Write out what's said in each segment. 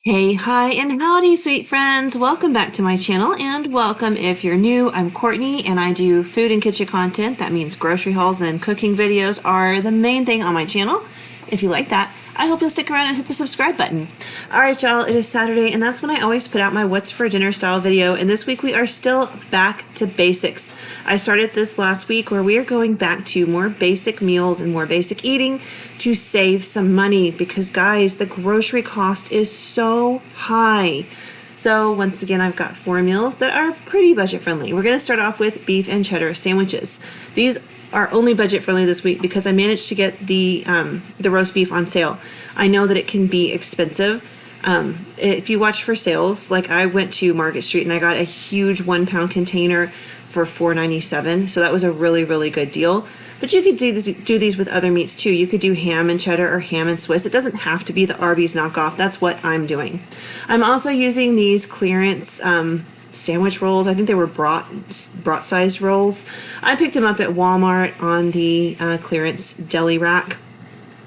Hey, hi, and howdy, sweet friends. Welcome back to my channel, and welcome if you're new. I'm Courtney, and I do food and kitchen content. That means grocery hauls and cooking videos are the main thing on my channel. If you like that, I hope you'll stick around and hit the subscribe button. All right, y'all, it is Saturday, and that's when I always put out my What's for Dinner style video, and this week we are still back to basics. I started this last week where we are going back to more basic meals and more basic eating to save some money because, guys, the grocery cost is so high. So once again, I've got 4 meals that are pretty budget friendly. We're going to start off with beef and cheddar sandwiches. These are only budget friendly this week because I managed to get the roast beef on sale. I know that it can be expensive. If you watch for sales, like I went to Market Street and I got a huge 1-pound container for $4.97. So that was a really, really good deal. But you could do these with other meats too. You could do ham and cheddar or ham and Swiss. It doesn't have to be the Arby's knockoff. That's what I'm doing. I'm also using these clearance sandwich rolls. I think they were brat sized rolls. I picked them up at Walmart on the clearance deli rack.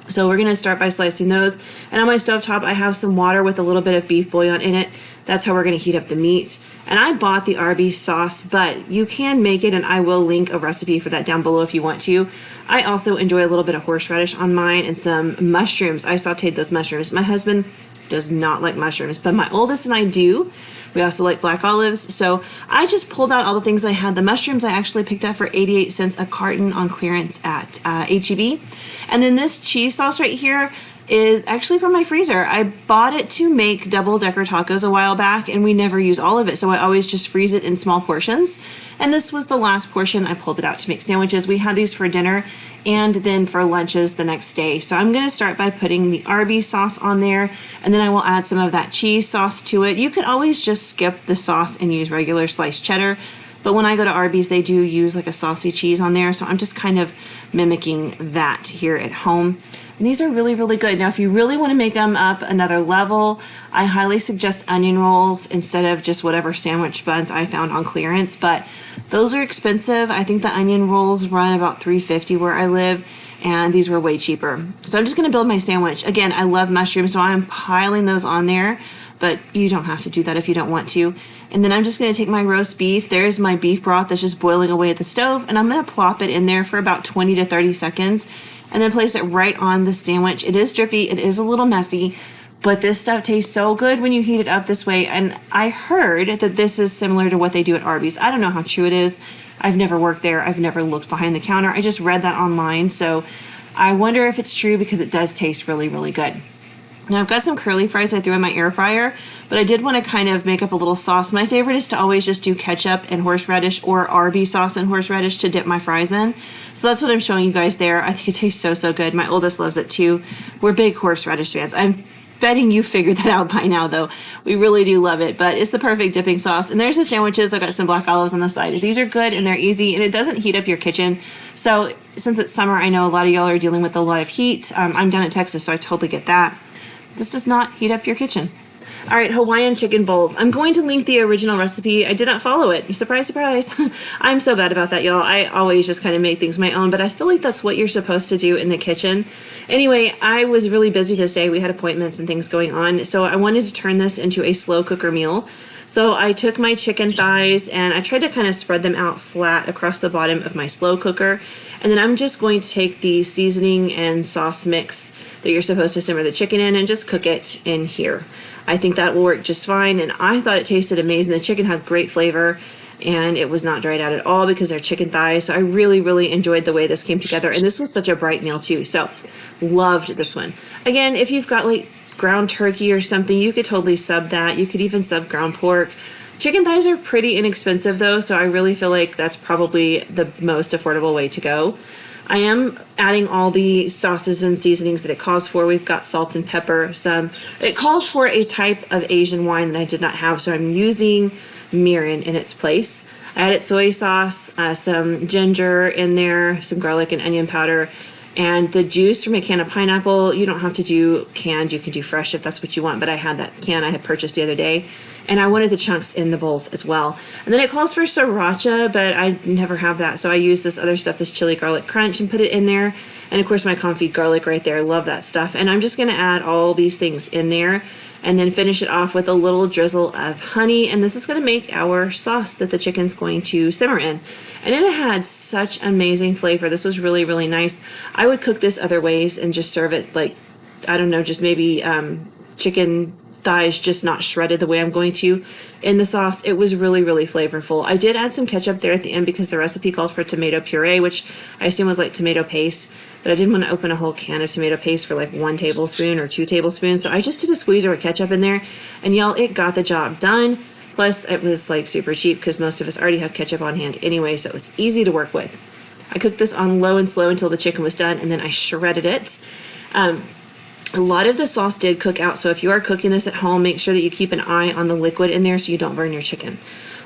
So we're going to start by slicing those. And on my stovetop, I have some water with a little bit of beef bouillon in it. That's how we're going to heat up the meat. And I bought the ARBYS sauce, but you can make it, and I will link a recipe for that down below if you want to. I also enjoy a little bit of horseradish on mine and some mushrooms. I sauteed those mushrooms. My husband does not like mushrooms, but my oldest and I do. We also like black olives. So I just pulled out all the things I had. The mushrooms I actually picked up for 88 cents a carton on clearance at HEB. And then this cheese sauce right here is actually from my freezer. I bought it to make double-decker tacos a while back, and we never use all of it, so I always just freeze it in small portions. And this was the last portion. I pulled it out to make sandwiches. We had these for dinner and then for lunches the next day. So I'm going to start by putting the ARBYS sauce on there, and then I will add some of that cheese sauce to it. You could always just skip the sauce and use regular sliced cheddar. But when I go to ARBYS, they do use like a saucy cheese on there, so I'm just kind of mimicking that here at home. And these are really, really good. Now, if you really want to make them up another level, I highly suggest onion rolls instead of just whatever sandwich buns I found on clearance. But those are expensive. I think the onion rolls run about $3.50 where I live, and these were way cheaper. So I'm just going to build my sandwich. Again, I love mushrooms, so I'm piling those on there, but you don't have to do that if you don't want to. And then I'm just going to take my roast beef. There's my beef broth that's just boiling away at the stove, and I'm going to plop it in there for about 20 to 30 seconds and then place it right on the sandwich. It is drippy, it is a little messy, but this stuff tastes so good when you heat it up this way. And I heard that this is similar to what they do at ARBYS. I don't know how true it is. I've never worked there. I've never looked behind the counter. I just read that online, so I wonder if it's true because it does taste really, really good. Now I've got some curly fries I threw in my air fryer, but I did want to kind of make up a little sauce. My favorite is to always just do ketchup and horseradish or ARBYS sauce and horseradish to dip my fries in. So that's what I'm showing you guys there. I think it tastes so, so good. My oldest loves it too. We're big horseradish fans. I'm betting you figured that out by now, though. We really do love it, but it's the perfect dipping sauce. And there's the sandwiches. I got some black olives on the side. These are good and they're easy, and it doesn't heat up your kitchen. So since it's summer, I know a lot of y'all are dealing with a lot of heat. I'm down in Texas, so I totally get that. This does not heat up your kitchen. All right, Hawaiian chicken bowls. I'm going to link the original recipe. I did not follow it. Surprise, surprise. I'm so bad about that, y'all. I always just kind of make things my own, but I feel like that's what you're supposed to do in the kitchen. Anyway, I was really busy this day. We had appointments and things going on, so I wanted to turn this into a slow cooker meal. So I took my chicken thighs and I tried to kind of spread them out flat across the bottom of my slow cooker. And then I'm just going to take the seasoning and sauce mix that you're supposed to simmer the chicken in and just cook it in here. I think that will work just fine, and I thought it tasted amazing. The chicken had great flavor, and it was not dried out at all because they're chicken thighs. So I really, really enjoyed the way this came together, and this was such a bright meal too. So loved this one. Again, if you've got like ground turkey or something, you could totally sub that. You could even sub ground pork. Chicken thighs are pretty inexpensive though, so I really feel like that's probably the most affordable way to go. I am adding all the sauces and seasonings that it calls for. We've got salt and pepper, it calls for a type of Asian wine that I did not have, so I'm using mirin in its place. I added soy sauce, some ginger in there, some garlic and onion powder, And the juice from a can of pineapple, you don't have to do canned, you can do fresh if that's what you want, but I had that can I had purchased the other day, and I wanted the chunks in the bowls as well. And then it calls for sriracha, but I never have that, so I use this other stuff, this chili garlic crunch, and put it in there. And of course my confit garlic right there, I love that stuff. And I'm just gonna add all these things in there and then finish it off with a little drizzle of honey. And this is going to make our sauce that the chicken's going to simmer in. And it had such amazing flavor. This was really, really nice. I would cook this other ways and just serve it like, I don't know, just maybe chicken thighs just not shredded the way I'm going to in the sauce. It was really, really flavorful. I did add some ketchup there at the end because the recipe called for tomato puree, which I assume was like tomato paste, but I didn't want to open a whole can of tomato paste for like 1 tablespoon or 2 tablespoons. So I just did a squeezer of ketchup in there, and y'all, it got the job done. Plus it was like super cheap because most of us already have ketchup on hand anyway, so it was easy to work with. I cooked this on low and slow until the chicken was done, and then I shredded it. A lot of the sauce did cook out, so if you are cooking this at home, make sure that you keep an eye on the liquid in there so you don't burn your chicken.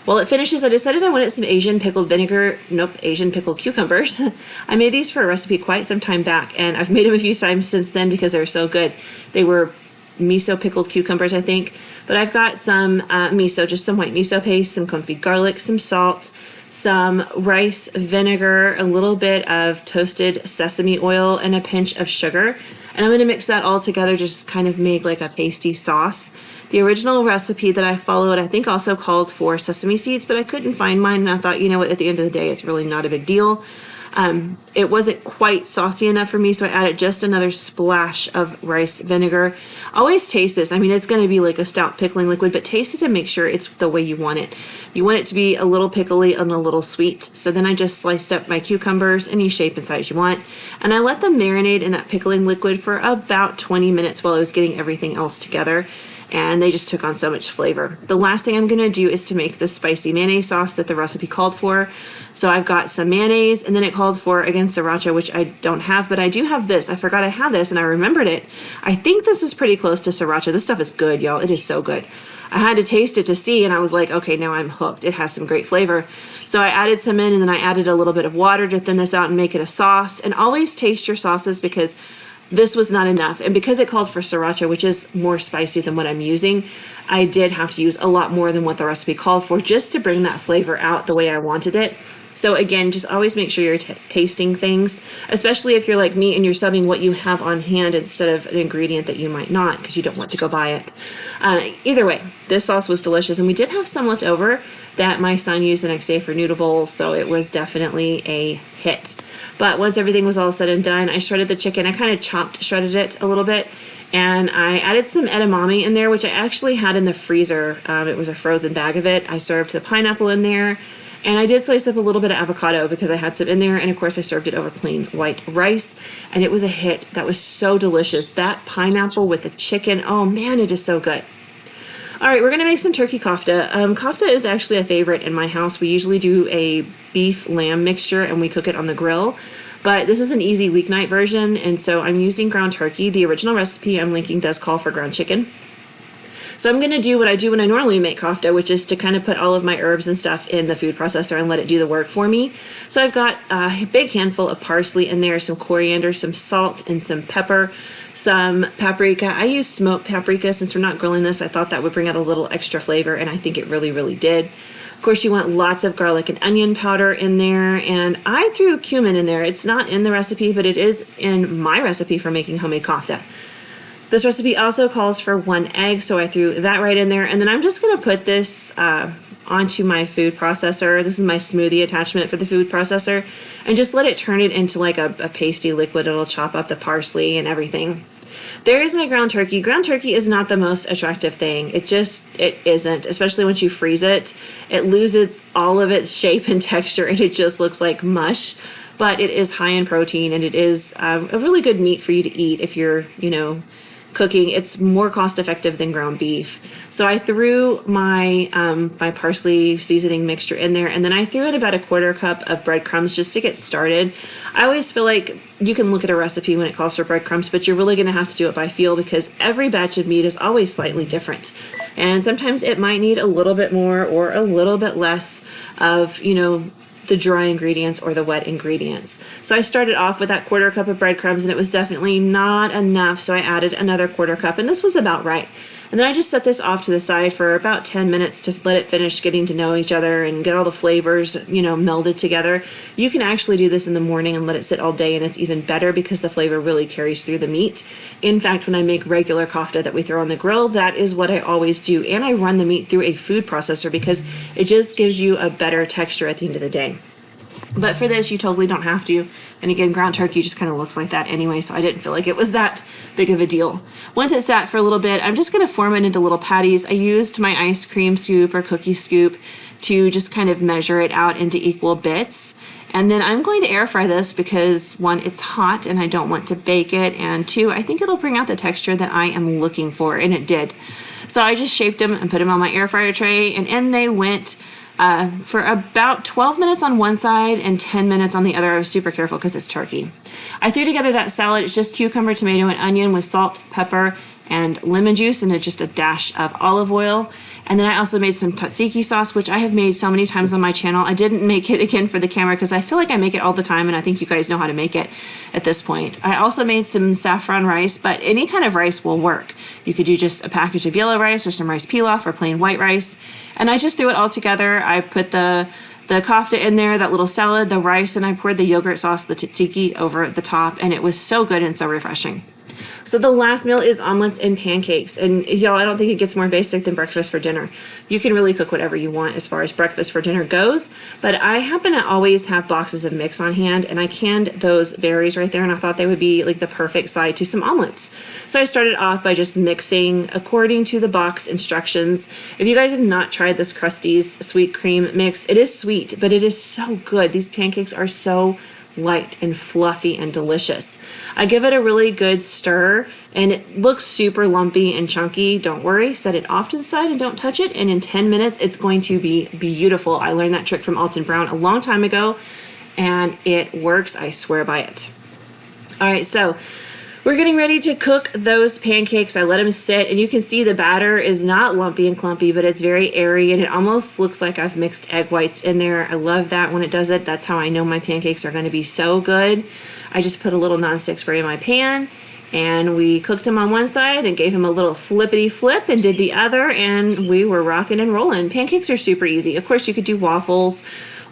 While it finishes, I decided I wanted some Asian pickled vinegar, Asian pickled cucumbers. I made these for a recipe quite some time back, and I've made them a few times since then because they're so good. They were miso pickled cucumbers, I think, but I've got some miso, just some white miso paste, some confit garlic, some salt, some rice vinegar, a little bit of toasted sesame oil, and a pinch of sugar. And I'm going to mix that all together, just kind of make like a pasty sauce. The original recipe that I followed, I think also called for sesame seeds, but I couldn't find mine, and I thought, you know what, at the end of the day, it's really not a big deal. It wasn't quite saucy enough for me, so I added just another splash of rice vinegar. Always taste this. I mean, it's going to be like a stout pickling liquid, but taste it and make sure it's the way you want it. You want it to be a little pickly and a little sweet. So then I just sliced up my cucumbers any shape and size you want, and I let them marinate in that pickling liquid for about 20 minutes while I was getting everything else together. And they just took on so much flavor. The last thing I'm going to do is to make the spicy mayonnaise sauce that the recipe called for. So I've got some mayonnaise, and then it called for, again, sriracha, which I don't have, but I do have this. I forgot I had this, and I remembered it. I think this is pretty close to sriracha. This stuff is good, y'all. It is so good. I had to taste it to see, and I was like, okay, now I'm hooked. It has some great flavor. So I added some in, and then I added a little bit of water to thin this out and make it a sauce. And always taste your sauces, because this was not enough. And because it called for sriracha, which is more spicy than what I'm using, I did have to use a lot more than what the recipe called for just to bring that flavor out the way I wanted it. So again, just always make sure you're tasting things, especially if you're like me and you're subbing what you have on hand instead of an ingredient that you might not, because you don't want to go buy it. Either way, this sauce was delicious, and we did have some left over that my son used the next day for noodle bowls, so it was definitely a hit. But once everything was all said and done, I shredded the chicken. I kind of shredded it a little bit, and I added some edamame in there, which I actually had in the freezer. It was a frozen bag of it. I served the pineapple in there, and I did slice up a little bit of avocado because I had some in there, and of course I served it over plain white rice, and it was a hit. That was so delicious. That pineapple with the chicken, oh man, it is so good. All right, we're gonna make some turkey kofta. Kofta is actually a favorite in my house. We usually do a beef-lamb mixture and we cook it on the grill, but this is an easy weeknight version, and so I'm using ground turkey. The original recipe I'm linking does call for ground chicken. So I'm going to do what I do when I normally make kofta, which is to kind of put all of my herbs and stuff in the food processor and let it do the work for me. So I've got a big handful of parsley in there, some coriander, some salt, and some pepper, some paprika. I use smoked paprika since we're not grilling this. I thought that would bring out a little extra flavor, and I think it really, really did. Of course, you want lots of garlic and onion powder in there, and I threw cumin in there. It's not in the recipe, but it is in my recipe for making homemade kofta. This recipe also calls for 1 egg, so I threw that right in there. And then I'm just going to put this onto my food processor. This is my smoothie attachment for the food processor. And just let it turn it into like a pasty liquid. It'll chop up the parsley and everything. There is my ground turkey. Ground turkey is not the most attractive thing. It isn't, especially once you freeze it. It loses all of its shape and texture, and it just looks like mush. But it is high in protein, and it is a really good meat for you to eat if you're, cooking. It's more cost effective than ground beef. So I threw my my parsley seasoning mixture in there, and then I threw in about a 1/4 cup of breadcrumbs just to get started. I always feel like you can look at a recipe when it calls for breadcrumbs, but you're really going to have to do it by feel, because every batch of meat is always slightly different. And sometimes it might need a little bit more or a little bit less of, the dry ingredients or the wet ingredients. So I started off with that 1/4 cup of breadcrumbs, and it was definitely not enough, so I added another 1/4 cup, and this was about right. And then I just set this off to the side for about 10 minutes to let it finish getting to know each other and get all the flavors, melded together. You can actually do this in the morning and let it sit all day, and it's even better because the flavor really carries through the meat. In fact, when I make regular kofta that we throw on the grill, that is what I always do. And I run the meat through a food processor because it just gives you a better texture at the end of the day. But for this, you totally don't have to. And again, ground turkey just kind of looks like that anyway, so I didn't feel like it was that big of a deal. Once it sat for a little bit, I'm just going to form it into little patties. I used my ice cream scoop or cookie scoop to just kind of measure it out into equal bits. And then I'm going to air fry this because 1, it's hot and I don't want to bake it, and 2, I think it'll bring out the texture that I am looking for, and it did. So I just shaped them and put them on my air fryer tray, and in they went for about 12 minutes on one side and 10 minutes on the other. I was super careful because it's turkey. I threw together that salad. It's just cucumber, tomato, and onion with salt, pepper, and lemon juice, and just a dash of olive oil. And then I also made some tzatziki sauce, which I have made so many times on my channel. I didn't make it again for the camera because I feel like I make it all the time, and I think you guys know how to make it at this point. I also made some saffron rice, but any kind of rice will work. You could do just a package of yellow rice or some rice pilaf or plain white rice. And I just threw it all together. I put the kofta in there, that little salad, the rice, and I poured the yogurt sauce, the tzatziki, over the top, and it was so good and so refreshing. So the last meal is omelets and pancakes. And y'all, I don't think it gets more basic than breakfast for dinner. You can really cook whatever you want as far as breakfast for dinner goes, but I happen to always have boxes of mix on hand, and I canned those berries right there, and I thought they would be like the perfect side to some omelets. So I started off by just mixing according to the box instructions. If you guys have not tried this Krusteaz sweet cream mix, it is sweet, but it is so good. These pancakes are so light and fluffy and delicious. I give it a really good stir, and it looks super lumpy and chunky. Don't worry, set it off to the side and don't touch it, and in 10 minutes it's going to be beautiful. I learned that trick from Alton Brown a long time ago, and it works. I swear by it. All right, so we're getting ready to cook those pancakes. I let them sit, and you can see the batter is not lumpy and clumpy, but it's very airy, and it almost looks like I've mixed egg whites in there. I love that when it does it. That's how I know my pancakes are going to be so good. I just put a little nonstick spray in my pan, and we cooked them on one side and gave them a little flippity flip and did the other, and we were rocking and rolling. Pancakes are super easy. Of course, you could do waffles,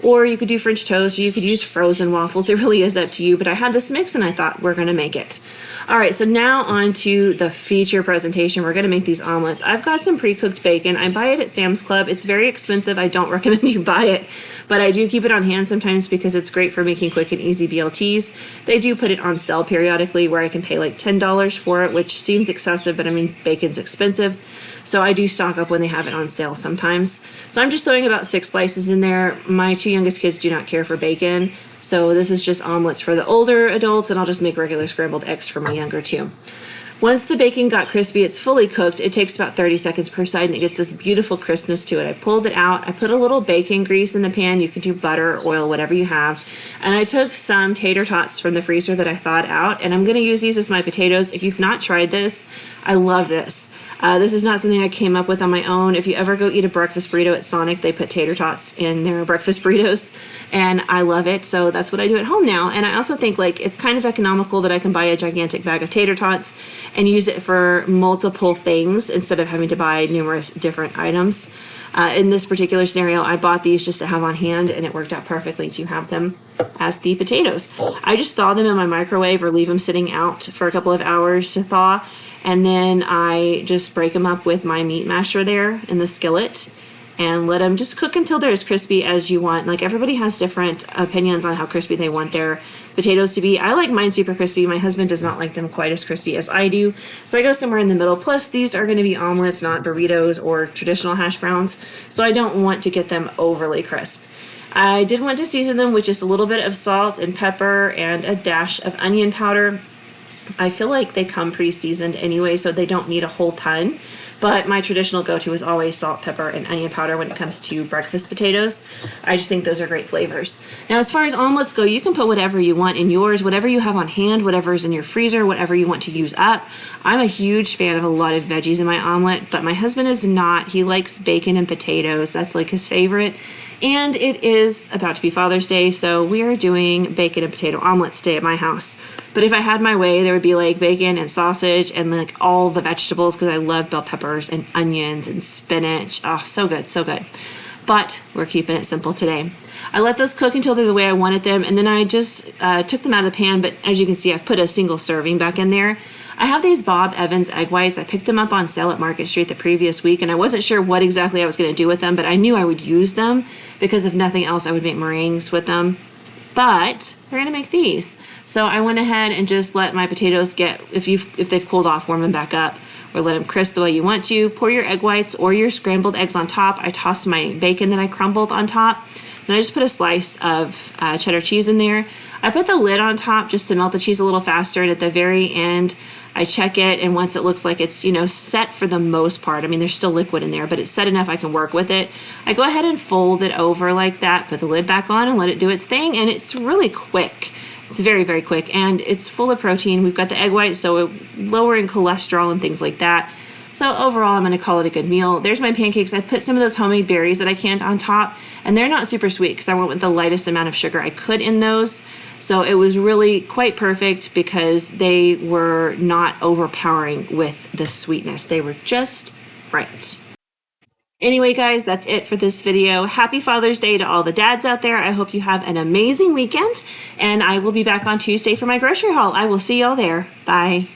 or you could do French toast, or you could use frozen waffles. It really is up to you, but I had this mix and I thought we're going to make it. All right, so now on to the feature presentation. We're going to make these omelets. I've got some pre-cooked bacon. I buy it at Sam's Club. It's very expensive. I don't recommend you buy it, but I do keep it on hand sometimes because it's great for making quick and easy BLTs. They do put it on sale periodically where I can pay like $10 for it, which seems excessive, but I mean, bacon's expensive. So I do stock up when they have it on sale sometimes. So I'm just throwing about 6 slices in there. My 2 youngest kids do not care for bacon, so this is just omelets for the older adults, and I'll just make regular scrambled eggs for my younger 2. Once the bacon got crispy, it's fully cooked. It takes about 30 seconds per side, and it gets this beautiful crispness to it. I pulled it out. I put a little bacon grease in the pan. You can do butter, oil, whatever you have. And I took some tater tots from the freezer that I thawed out, and I'm going to use these as my potatoes. If you've not tried this, I love this. This is not something I came up with on my own. If you ever go eat a breakfast burrito at Sonic, they put tater tots in their breakfast burritos, and I love it. So that's what I do at home now. And I also think like it's kind of economical that I can buy a gigantic bag of tater tots and use it for multiple things instead of having to buy numerous different items. In this particular scenario, I bought these just to have on hand, and it worked out perfectly to have them as the potatoes. I just thaw them in my microwave or leave them sitting out for a couple of hours to thaw, and then I just break them up with my meat masher there in the skillet and let them just cook until they're as crispy as you want. Like, everybody has different opinions on how crispy they want their potatoes to be. I like mine super crispy. My husband does not like them quite as crispy as I do, so I go somewhere in the middle. Plus, these are going to be omelets, not burritos or traditional hash browns, so I don't want to get them overly crisp. I did want to season them with just a little bit of salt and pepper and a dash of onion powder. I feel like they come pre-seasoned anyway, so they don't need a whole ton. But my traditional go-to is always salt, pepper, and onion powder when it comes to breakfast potatoes. I just think those are great flavors. Now, as far as omelets go, you can put whatever you want in yours, whatever you have on hand, whatever is in your freezer, whatever you want to use up. I'm a huge fan of a lot of veggies in my omelet, but my husband is not. He likes bacon and potatoes. That's like his favorite. And it is about to be Father's Day, so we are doing bacon and potato omelets today at my house. But if I had my way, there would be like bacon and sausage and like all the vegetables, because I love bell peppers and onions and spinach. Oh, so good, so good. But we're keeping it simple today. I let those cook until they're the way I wanted them, and then I just took them out of the pan, but as you can see, I've put a single serving back in there. I have these Bob Evans egg whites. I picked them up on sale at Market Street the previous week, and I wasn't sure what exactly I was going to do with them, but I knew I would use them because if nothing else, I would make meringues with them. But we're going to make these. So I went ahead and just let my potatoes get, if they've cooled off, warm them back up, or let them crisp the way you want to. Pour your egg whites or your scrambled eggs on top. I tossed my bacon that I crumbled on top. Then I just put a slice of cheddar cheese in there. I put the lid on top just to melt the cheese a little faster, and at the very end, I check it, and once it looks like it's, set for the most part, I mean, there's still liquid in there, but it's set enough I can work with it. I go ahead and fold it over like that, put the lid back on, and let it do its thing, and it's really quick. It's very, very quick, and it's full of protein. We've got the egg white, so lowering cholesterol and things like that. So overall, I'm going to call it a good meal. There's my pancakes. I put some of those homemade berries that I canned on top, and they're not super sweet because I went with the lightest amount of sugar I could in those. So it was really quite perfect because they were not overpowering with the sweetness. They were just right. Anyway, guys, that's it for this video. Happy Father's Day to all the dads out there. I hope you have an amazing weekend, and I will be back on Tuesday for my grocery haul. I will see y'all there. Bye.